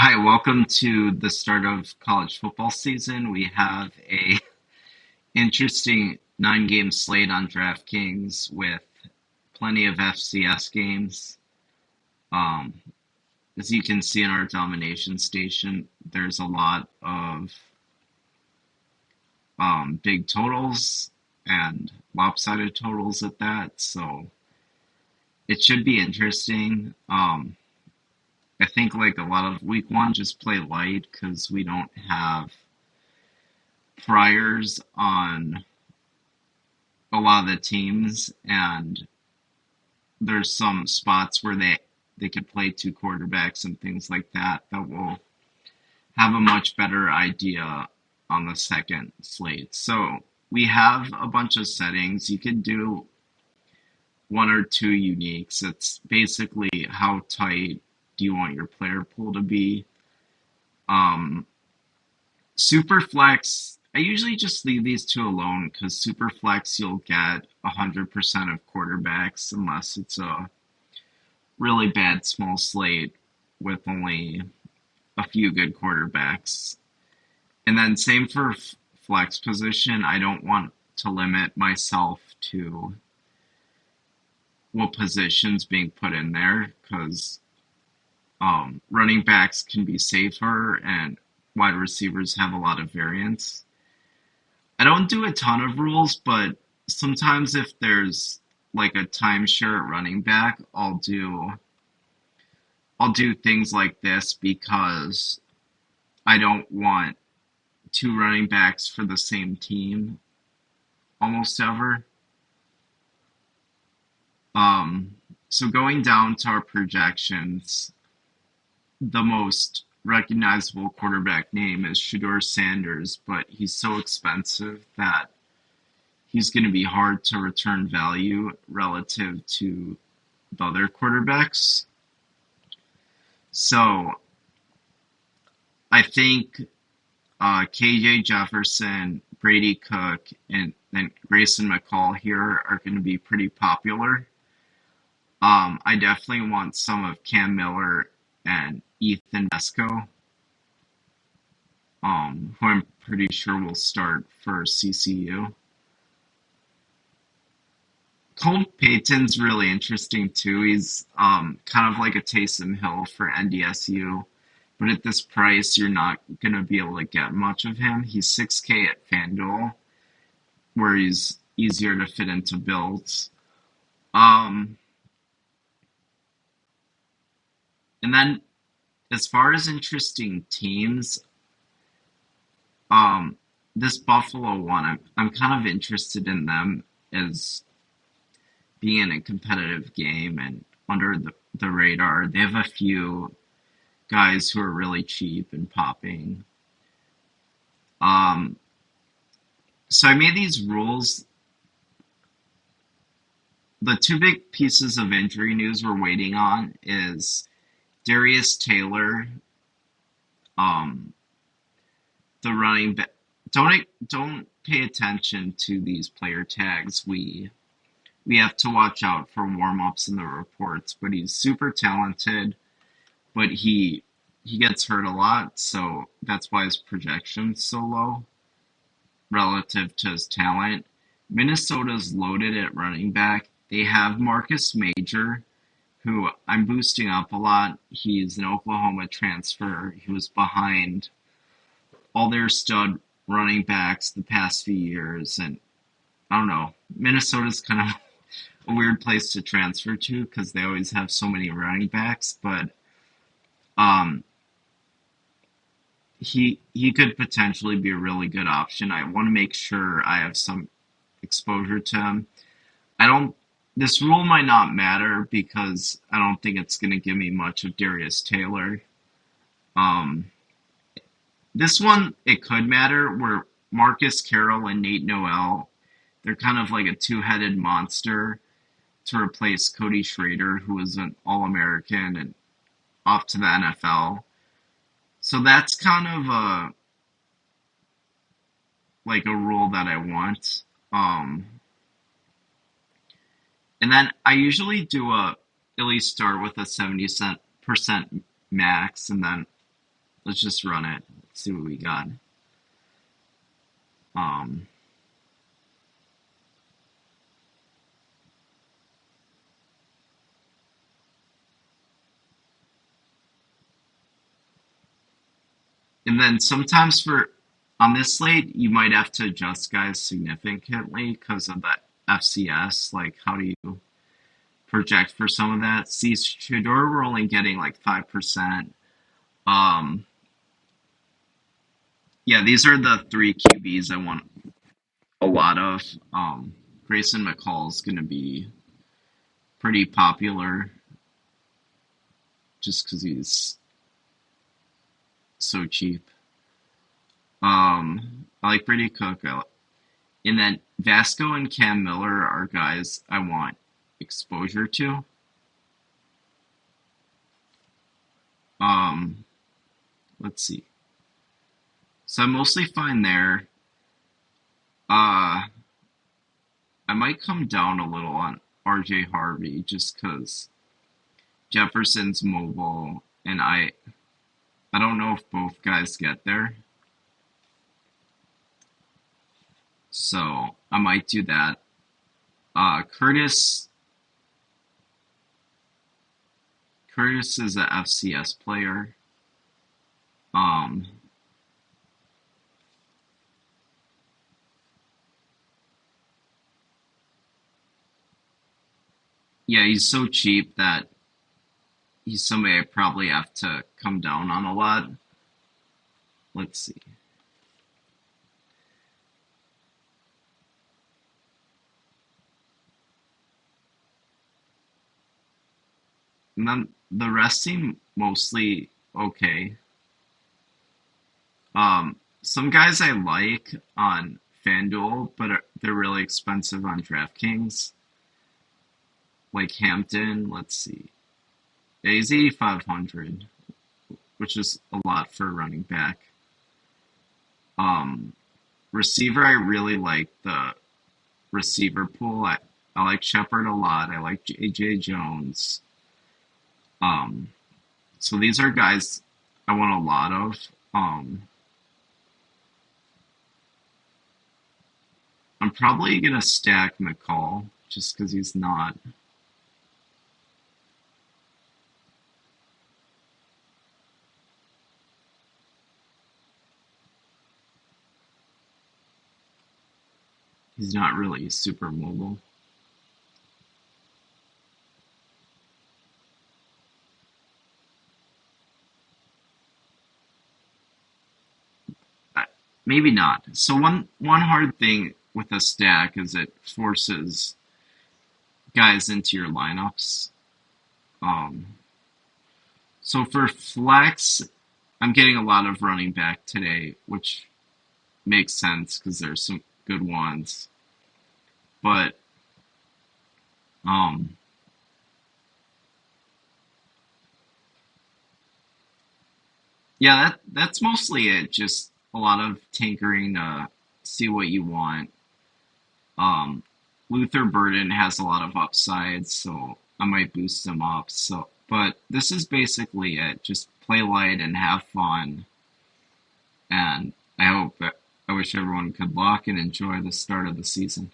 Hi, welcome to the start of college football season. We have a interesting nine-game slate on DraftKings with plenty of FCS games. Um, as you can see in our domination station, there's a lot of big totals and lopsided totals at that, so it should be interesting. I think like a lot of week one, just play light because we don't have priors on a lot of the teams, and there's some spots where they could play two quarterbacks and things like that that will have a much better idea on the second slate. So we have a bunch of settings. You could do one or two uniques. It's basically how tight do you want your player pool to be. Um, Superflex, I usually just leave these two alone because Superflex you'll get 100% of quarterbacks unless it's a really bad small slate with only a few good quarterbacks. And then same for flex position. I don't want to limit myself to what positions being put in there because running backs can be safer and wide receivers have a lot of variance. I don't do a ton of rules, but sometimes if there's like a timeshare at running back, I'll do things like this because I don't want two running backs for the same team almost ever. Um, so going down to our projections, the most recognizable quarterback name is Shedeur Sanders, but he's so expensive that he's going to be hard to return value relative to the other quarterbacks. So I think KJ Jefferson, Brady Cook, and then Grayson McCall here are going to be pretty popular. I definitely want some of Cam Miller and Ethan Vesco, who I'm pretty sure will start for CCU. Cole Payton's really interesting too. He's kind of like a Taysom Hill for NDSU, but at this price, you're not going to be able to get much of him. He's 6K at FanDuel, where he's easier to fit into builds. Um, and then as far as interesting teams, um, this Buffalo one, I'm kind of interested in them as being in a competitive game and under the radar. They have a few guys who are really cheap and popping. Um, so I made these rules. The two big pieces of injury news we're waiting on is Darius Taylor, um, the running back. Don't pay attention to these player tags. We have to watch out for warm ups in the reports, but he's super talented. But he gets hurt a lot, so that's why his projection's so low relative to his talent. Minnesota's loaded at running back. They have Marcus Major, who I'm boosting up a lot. He's an Oklahoma transfer. He was behind all their stud running backs the past few years, and I don't know. Minnesota's kind of a weird place to transfer to because they always have so many running backs, but um, he could potentially be a really good option. I want to make sure I have some exposure to him. I don't. This rule might not matter because I don't think it's going to give me much of Darius Taylor. Um, this one it could matter where Marcus Carroll and Nate Noel, they're kind of like a two-headed monster to replace Cody Schrader, who was an All-American and off to the NFL. So that's kind of like a rule that I want. And then I usually do at least start with a 70% max and then Let's just run it. Let's see what we got. Um, and then sometimes for on this slate, you might have to adjust guys significantly because of that FCS. Like, how do you project for some of that? See, Shador, we're only getting like 5%. Um, yeah, these are the three QBs I want a lot of. Grayson McCall is going to be pretty popular just because he's so cheap. I like Brady Cook. And then Vasco and Cam Miller are guys I want exposure to. Um, let's see. So I'm mostly fine there. I might come down a little on RJ Harvey just because Jefferson's mobile, and I don't know if both guys get there. So I might do that. Curtis is a FCS player. Um, yeah, he's so cheap that he's somebody I probably have to come down on a lot. Let's see. And then the rest seem mostly okay. Some guys I like on FanDuel, but they're really expensive on DraftKings. Like Hampton, let's see. Yeah, he's 8,500, which is a lot for a running back. Um, Receiver, I really like the receiver pool. I like Shepard a lot. I like AJ Jones. Um, so these are guys I want a lot of. I'm probably gonna stack McCall just because he's not really super mobile. Uh, Maybe not. So one hard thing with a stack is it forces guys into your lineups. Um, so for flex, I'm getting a lot of running back today, which makes sense because there's some good ones. But um, yeah, that's mostly it. Just a lot of tinkering to see what you want. Um, Luther Burden has a lot of upsides, so I might boost him up. So, but this is basically it. Just play light and have fun. And I wish everyone could luck and enjoy the start of the season.